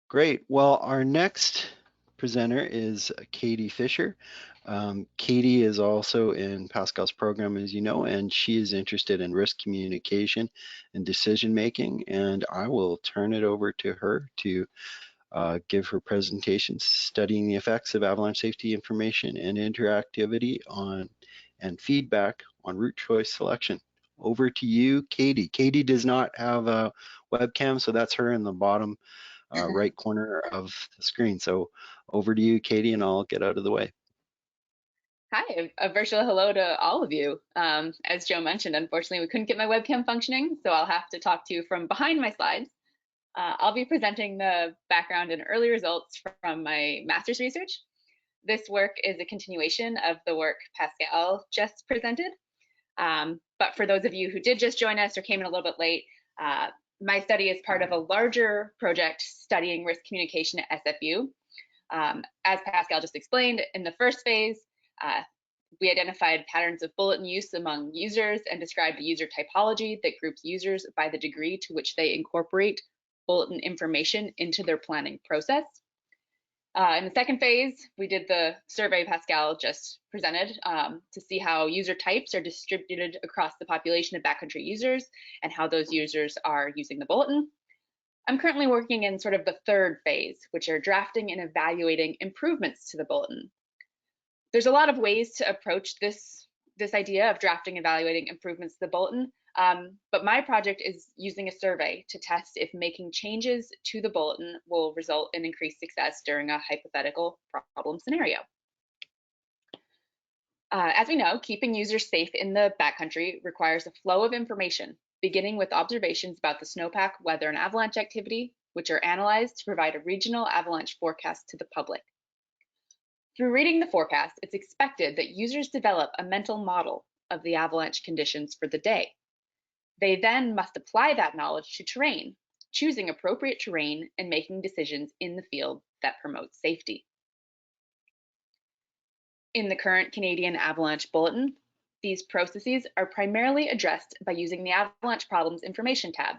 Great. Well, our next presenter is Katie Fisher. Katie is also in Pascal's program, as you know, and she is interested in risk communication and decision making. And I will turn it over to her to give her presentation studying the effects of avalanche safety information and interactivity on and feedback on route choice selection. Over to you, Katie. Katie does not have a webcam, so that's her in the bottom right corner of the screen. So over to you, Katie, and I'll get out of the way. Hi, a virtual hello to all of you. As Joe mentioned, unfortunately, we couldn't get my webcam functioning, so I'll have to talk to you from behind my slides. I'll be presenting the background and early results from my master's research. This work is a continuation of the work Pascal just presented. But for those of you who did just join us or came in a little bit late, my study is part of a larger project studying risk communication at SFU. As Pascal just explained, in the first phase, we identified patterns of bulletin use among users and described a user typology that groups users by the degree to which they incorporate bulletin information into their planning process. In the second phase, we did the survey Pascal just presented to see how user types are distributed across the population of backcountry users and how those users are using the bulletin. I'm currently working in sort of the third phase, which are drafting and evaluating improvements to the bulletin. There's a lot of ways to approach this idea of drafting and evaluating improvements to the bulletin, but my project is using a survey to test if making changes to the bulletin will result in increased success during a hypothetical problem scenario. As we know, keeping users safe in the backcountry requires a flow of information, beginning with observations about the snowpack, weather, and avalanche activity, which are analyzed to provide a regional avalanche forecast to the public. Through reading the forecast, it's expected that users develop a mental model of the avalanche conditions for the day. They then must apply that knowledge to terrain, choosing appropriate terrain and making decisions in the field that promote safety. In the current Canadian Avalanche Bulletin, these processes are primarily addressed by using the Avalanche Problems Information tab.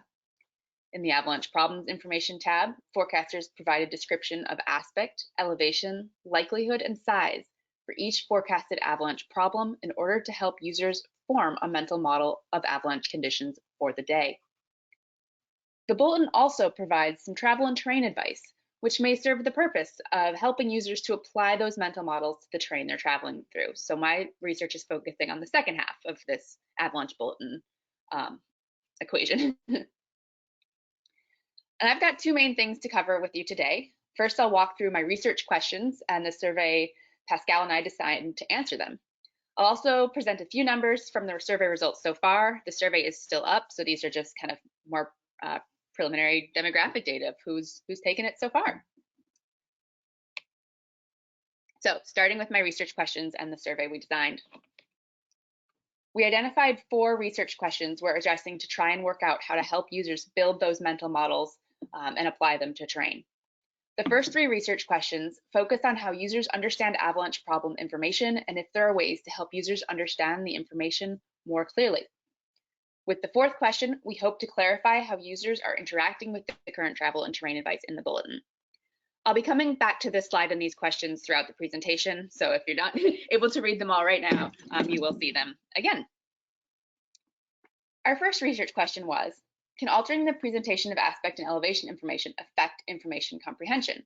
In the Avalanche Problems Information tab, forecasters provide a description of aspect, elevation, likelihood, and size for each forecasted avalanche problem in order to help users form a mental model of avalanche conditions for the day. The bulletin also provides some travel and terrain advice, which may serve the purpose of helping users to apply those mental models to the terrain they're traveling through. So my research is focusing on the second half of this Avalanche Bulletin equation. And I've got two main things to cover with you today. First, I'll walk through my research questions and the survey Pascal and I decided to answer them. I'll also present a few numbers from the survey results so far. The survey is still up, so these are just kind of more preliminary demographic data of who's taken it so far. So starting with my research questions and the survey we designed. We identified 4 research questions we're addressing to try and work out how to help users build those mental models and apply them to terrain. The first 3 research questions focus on how users understand avalanche problem information and if there are ways to help users understand the information more clearly. With the 4th question, we hope to clarify how users are interacting with the current travel and terrain advice in the bulletin. I'll be coming back to this slide and these questions throughout the presentation, so if you're not able to read them all right now, you will see them again. Our first research question was, can altering the presentation of aspect and elevation information affect information comprehension?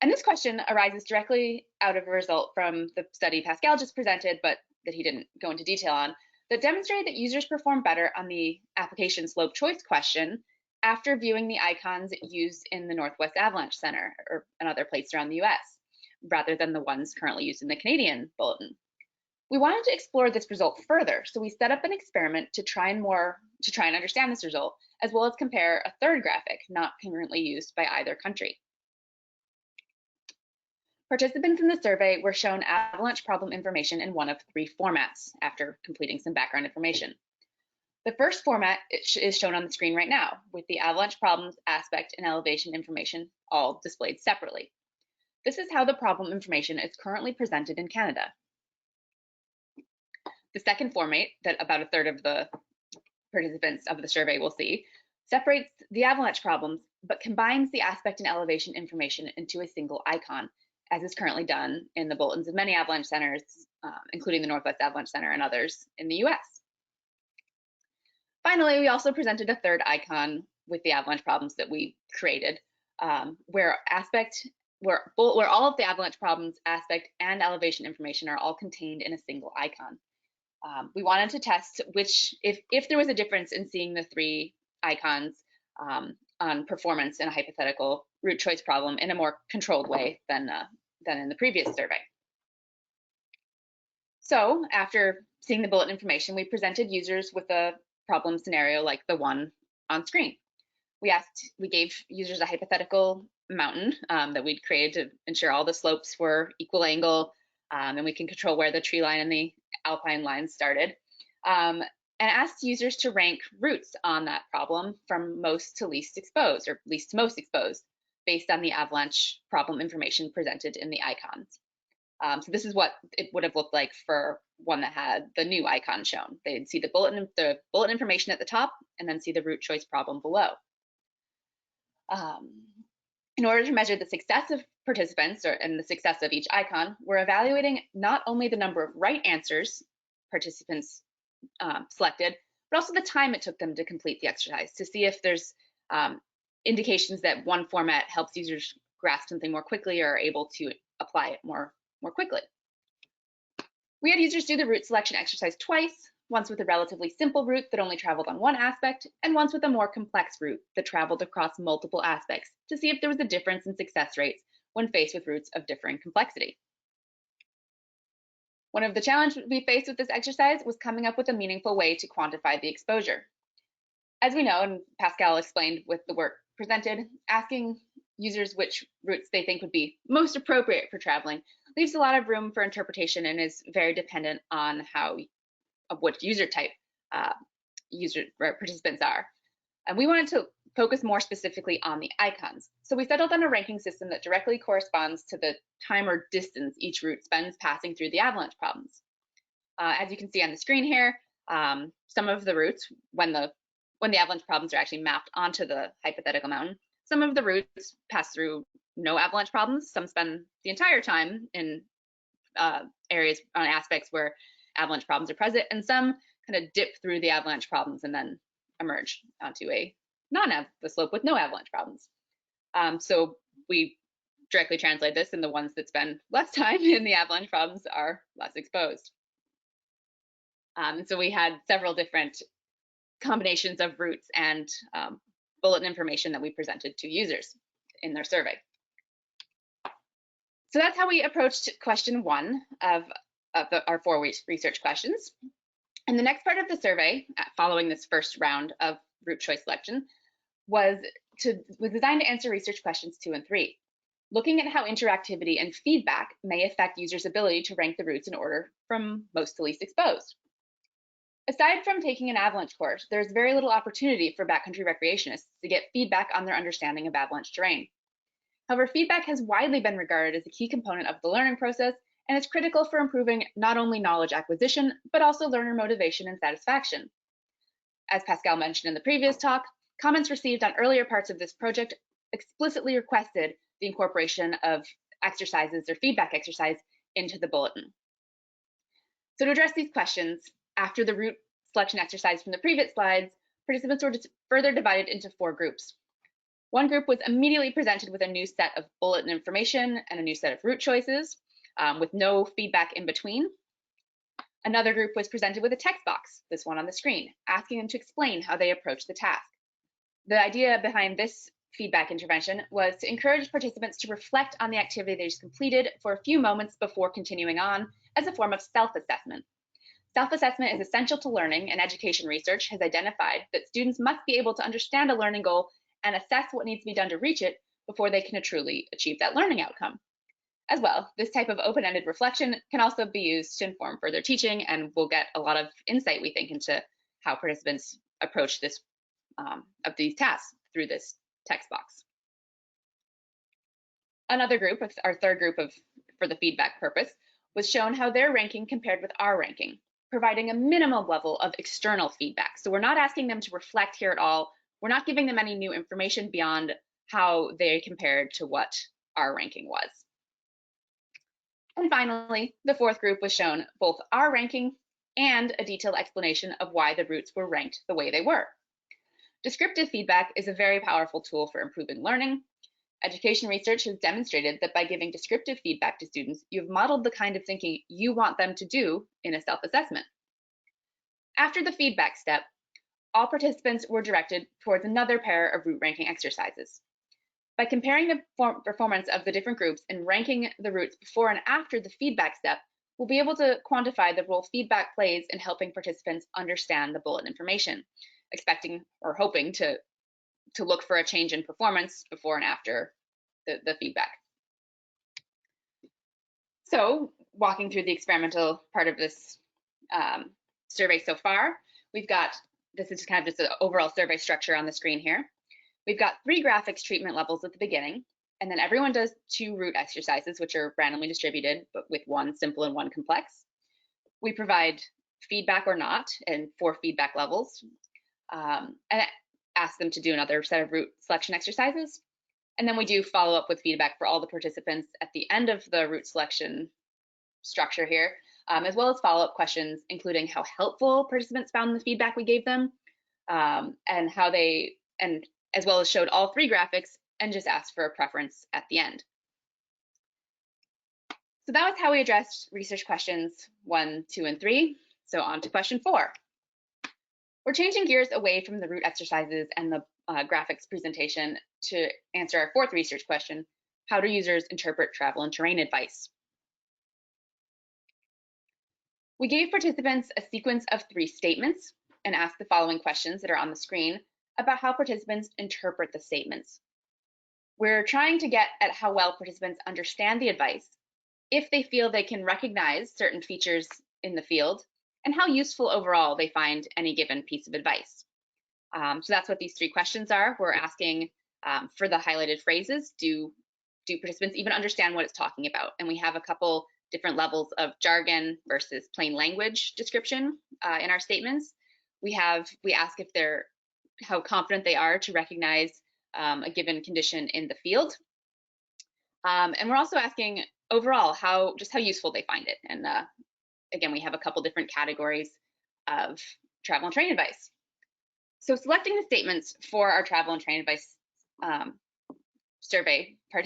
And this question arises directly out of a result from the study Pascal just presented, but that he didn't go into detail on, that demonstrated that users perform better on the application slope choice question after viewing the icons used in the Northwest Avalanche Center or another place around the US, rather than the ones currently used in the Canadian Bulletin. We wanted to explore this result further, so we set up an experiment to try and understand this result, as well as compare a third graphic not currently used by either country. Participants in the survey were shown avalanche problem information in one of 3 formats after completing some background information. The first format is shown on the screen right now, with the avalanche problems, aspect, and elevation information all displayed separately. This is how the problem information is currently presented in Canada. The second format, that about a third of the participants of the survey will see, separates the avalanche problems but combines the aspect and elevation information into a single icon, as is currently done in the bulletins of many Avalanche centers, including the Northwest Avalanche Center and others in the US. Finally, we also presented a third icon with the Avalanche problems that we created, where all of the Avalanche problems, aspect, and elevation information are all contained in a single icon. We wanted to test if there was a difference in seeing the three icons on performance in a hypothetical root choice problem in a more controlled way than in the previous survey. So after seeing the bulletin information, we presented users with a problem scenario like the one on screen. We gave users a hypothetical mountain that we'd created to ensure all the slopes were equal angle, and we can control where the tree line and the alpine lines started, and asked users to rank routes on that problem from most to least exposed, or least to most exposed, based on the Avalanche problem information presented in the icons. So this is what it would have looked like for one that had the new icon shown. They'd see the bulletin information at the top and then see the root choice problem below. In order to measure the success of participants and the success of each icon, we're evaluating not only the number of right answers participants selected, but also the time it took them to complete the exercise to see if there's indications that one format helps users grasp something more quickly or are able to apply it more quickly. We had users do the route selection exercise twice, once with a relatively simple route that only traveled on one aspect, and once with a more complex route that traveled across multiple aspects to see if there was a difference in success rates when faced with routes of differing complexity. One of the challenges we faced with this exercise was coming up with a meaningful way to quantify the exposure. As we know, and Pascal explained with the work presented, asking users which routes they think would be most appropriate for traveling leaves a lot of room for interpretation and is very dependent on what user type participants are. And we wanted to focus more specifically on the icons. So we settled on a ranking system that directly corresponds to the time or distance each route spends passing through the Avalanche problems. As you can see on the screen here, some of the routes, when the Avalanche problems are actually mapped onto the hypothetical mountain, some of the routes pass through no Avalanche problems. Some spend the entire time in areas on aspects where Avalanche problems are present, and some kind of dip through the Avalanche problems and then emerge onto a the slope with no Avalanche problems. So we directly translate this, and the ones that spend less time in the Avalanche problems are less exposed. So we had several different combinations of routes and bulletin information that we presented to users in their survey. So that's how we approached question one of our 4 research questions. And the next part of the survey, following this first round of route choice selection, was designed to answer research questions 2 and 3, looking at how interactivity and feedback may affect users' ability to rank the routes in order from most to least exposed. Aside from taking an Avalanche course, there's very little opportunity for backcountry recreationists to get feedback on their understanding of Avalanche terrain. However, feedback has widely been regarded as a key component of the learning process, and is critical for improving not only knowledge acquisition, but also learner motivation and satisfaction. As Pascal mentioned in the previous talk, comments received on earlier parts of this project explicitly requested the incorporation of exercises or feedback exercise into the bulletin. So to address these questions, after the route selection exercise from the previous slides, participants were further divided into 4 groups. One group was immediately presented with a new set of bulletin information and a new set of route choices, with no feedback in between. Another group was presented with a text box, this one on the screen, asking them to explain how they approached the task. The idea behind this feedback intervention was to encourage participants to reflect on the activity they just completed for a few moments before continuing on, as a form of self-assessment. Self-assessment is essential to learning, and education research has identified that students must be able to understand a learning goal and assess what needs to be done to reach it before they can truly achieve that learning outcome. As well, this type of open-ended reflection can also be used to inform further teaching, and we'll get a lot of insight, we think, into how participants approach this of these tasks through this text box. Another group, our third group for the feedback purpose, was shown how their ranking compared with our ranking, providing a minimum level of external feedback. So we're not asking them to reflect here at all. We're not giving them any new information beyond how they compared to what our ranking was. And finally, the fourth group was shown both our ranking and a detailed explanation of why the routes were ranked the way they were. Descriptive feedback is a very powerful tool for improving learning. Education research has demonstrated that by giving descriptive feedback to students, you've modeled the kind of thinking you want them to do in a self-assessment. After the feedback step, all participants were directed towards another pair of route ranking exercises. By comparing the performance of the different groups and ranking the routes before and after the feedback step, we'll be able to quantify the role feedback plays in helping participants understand the bullet information, expecting or hoping to look for a change in performance before and after the feedback. So, walking through the experimental part of this survey so far, we've got, this is kind of just an overall survey structure on the screen here. We've got 3 graphics treatment levels at the beginning, and then everyone does 2 route exercises, which are randomly distributed, but with 1 simple and 1 complex. We provide feedback or not in 4 feedback levels, and ask them to do another set of route selection exercises. And then we do follow up with feedback for all the participants at the end of the route selection structure here, as well as follow-up questions, including how helpful participants found the feedback we gave them, and how they, and as well as showed all 3 graphics and just asked for a preference at the end. So that was how we addressed research questions 1, 2, and 3. So on to question 4. We're changing gears away from the route exercises and the graphics presentation to answer our 4th research question: how do users interpret travel and terrain advice? We gave participants a sequence of 3 statements and asked the following questions that are on the screen about how participants interpret the statements. We're trying to get at how well participants understand the advice, if they feel they can recognize certain features in the field, and how useful overall they find any given piece of advice. So that's what these 3 questions are. We're asking for the highlighted phrases, do participants even understand what it's talking about? And we have a couple different levels of jargon versus plain language description in our statements. We ask if how confident they are to recognize a given condition in the field. And we're also asking overall how useful they find it. And again, we have a couple different categories of travel and terrain advice. So selecting the statements for our travel and terrain advice survey part,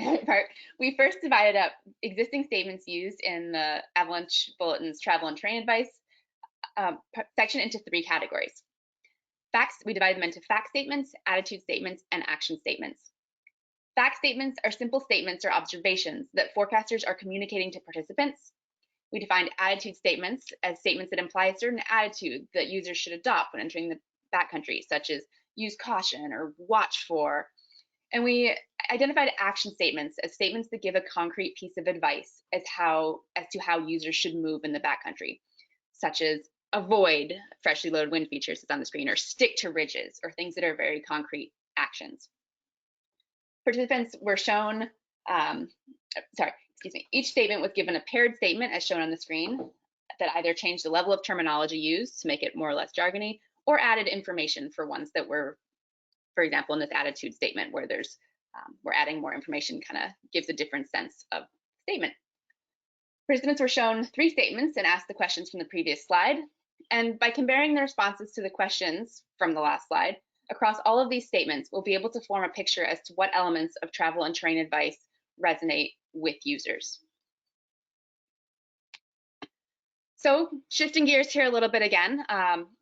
we first divided up existing statements used in the Avalanche Bulletin's travel and terrain advice section into 3 categories. Facts, we divide them into fact statements, attitude statements, and action statements. Fact statements are simple statements or observations that forecasters are communicating to participants. We defined attitude statements as statements that imply a certain attitude that users should adopt when entering the backcountry, such as use caution or watch for. And we identified action statements as statements that give a concrete piece of advice as to how users should move in the backcountry, such as avoid freshly loaded wind features that's on the screen, or stick to ridges, or things that are very concrete actions. Participants were shown, each statement was given a paired statement as shown on the screen that either changed the level of terminology used to make it more or less jargony, or added information for ones that were, for example, in this attitude statement where we're adding more information, kind of gives a different sense of statement. Participants were shown 3 statements and asked the questions from the previous slide. And by comparing the responses to the questions from the last slide, across all of these statements, we'll be able to form a picture as to what elements of travel and terrain advice resonate with users. So shifting gears here a little bit again,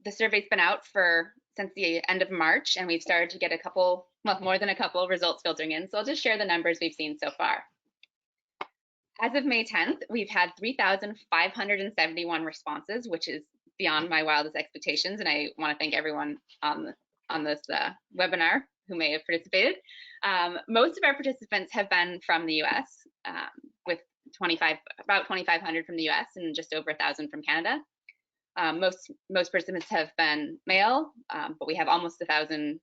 the survey's been out since the end of March, and we've started to get more than a couple results filtering in. So I'll just share the numbers we've seen so far. As of May 10th, we've had 3,571 responses, which is beyond my wildest expectations, and I want to thank everyone on this webinar who may have participated. Most of our participants have been from the US, with about 2,500 from the US and just over 1,000 from Canada. Most participants have been male, but we have almost 1,000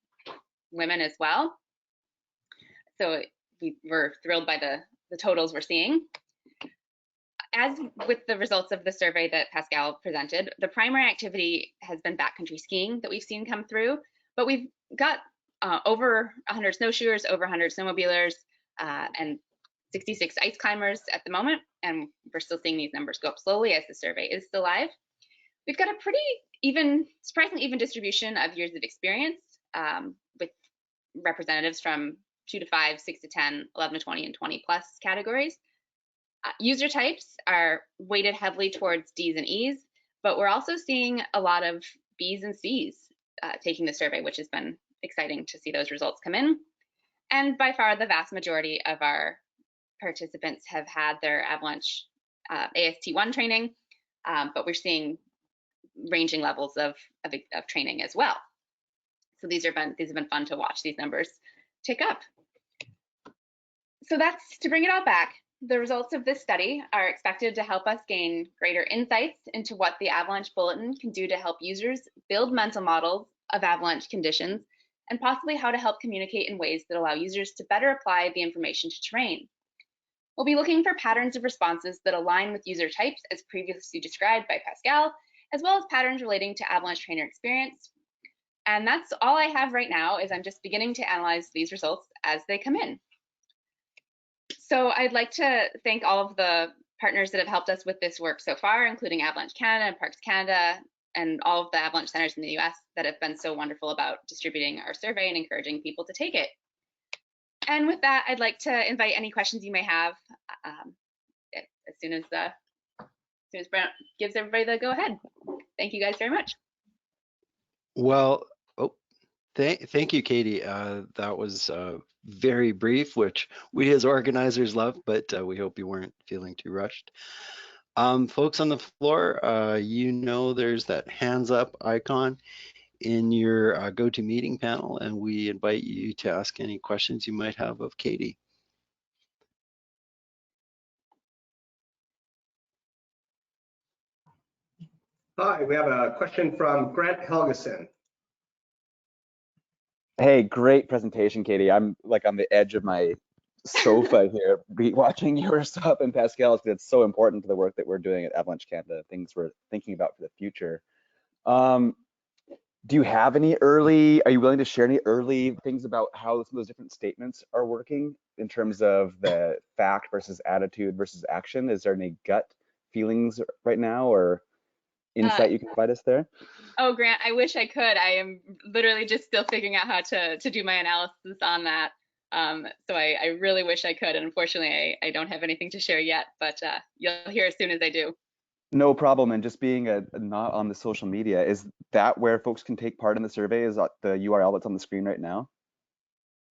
women as well. So we're thrilled by the totals we're seeing. As with the results of the survey that Pascal presented, the primary activity has been backcountry skiing that we've seen come through, but we've got over 100 snowshoers, over 100 snowmobilers, and 66 ice climbers at the moment. And we're still seeing these numbers go up slowly as the survey is still live. We've got a pretty even, surprisingly even distribution of years of experience, with representatives from 2 to 5, 6 to 10, 11 to 20, and 20 plus categories. User types are weighted heavily towards Ds and Es, but we're also seeing a lot of Bs and Cs taking the survey, which has been exciting to see those results come in. And by far the vast majority of our participants have had their Avalanche AST1 training, but we're seeing ranging levels of training as well. So these have been fun to watch these numbers tick up. So that's to bring it all back. The results of this study are expected to help us gain greater insights into what the Avalanche Bulletin can do to help users build mental models of avalanche conditions, and possibly how to help communicate in ways that allow users to better apply the information to terrain. We'll be looking for patterns of responses that align with user types as previously described by Pascal, as well as patterns relating to avalanche trainer experience. And that's all I have right now, is I'm just beginning to analyze these results as they come in. So I'd like to thank all of the partners that have helped us with this work so far, including Avalanche Canada and Parks Canada, and all of the Avalanche centers in the US that have been so wonderful about distributing our survey and encouraging people to take it. And with that, I'd like to invite any questions you may have as soon as Brent gives everybody the go ahead. Thank you guys very much. Well, thank you, Katie. That was very brief, which we as organizers love, but we hope you weren't feeling too rushed. Folks on the floor, you know there's that hands up icon in your GoToMeeting panel, and we invite you to ask any questions you might have of Katie. Hi, we have a question from Grant Helgeson. Hey, great presentation, Katie. I'm like on the edge of my sofa here, watching your stuff and Pascal's, because it's so important to the work that we're doing at Avalanche Canada, things we're thinking about for the future. Do you have any early, are you willing to share any early things about how some of those different statements are working in terms of the fact versus attitude versus action? Is there any gut feelings right now or insight you can provide us there? Oh, Grant, I wish I could. I am literally just still figuring out how to do my analysis on that. So I really wish I could. And unfortunately, I don't have anything to share yet, but you'll hear as soon as I do. No problem. And just being not on the social media, is that where folks can take part in the survey? Is that the URL that's on the screen right now?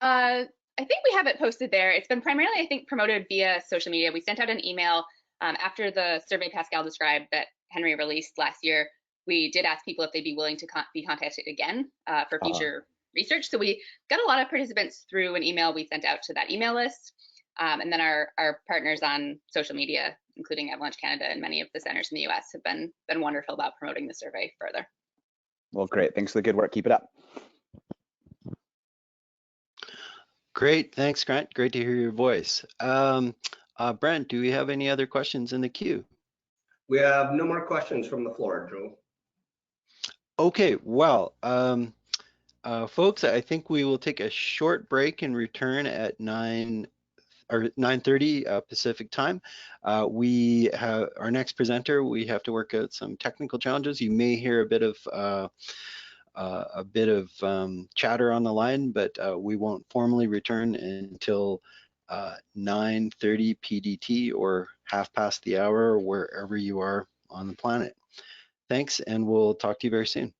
I think we have it posted there. It's been primarily, I think, promoted via social media. We sent out an email after the survey Pascal described that Henry released last year. We did ask people if they'd be willing to be contacted again for future research. So we got a lot of participants through an email we sent out to that email list. And then our partners on social media, including Avalanche Canada and many of the centers in the US, have been wonderful about promoting the survey further. Well, great. Thanks for the good work. Keep it up. Great. Thanks, Grant. Great to hear your voice. Brent, do we have any other questions in the queue? We have no more questions from the floor, Joe. Okay, well, folks, I think we will take a short break and return at 9:30 Pacific time. We have our next presenter. We have to work out some technical challenges. You may hear a bit of chatter on the line, but we won't formally return until 9:30 PDT or half past the hour, wherever you are on the planet. Thanks, and we'll talk to you very soon.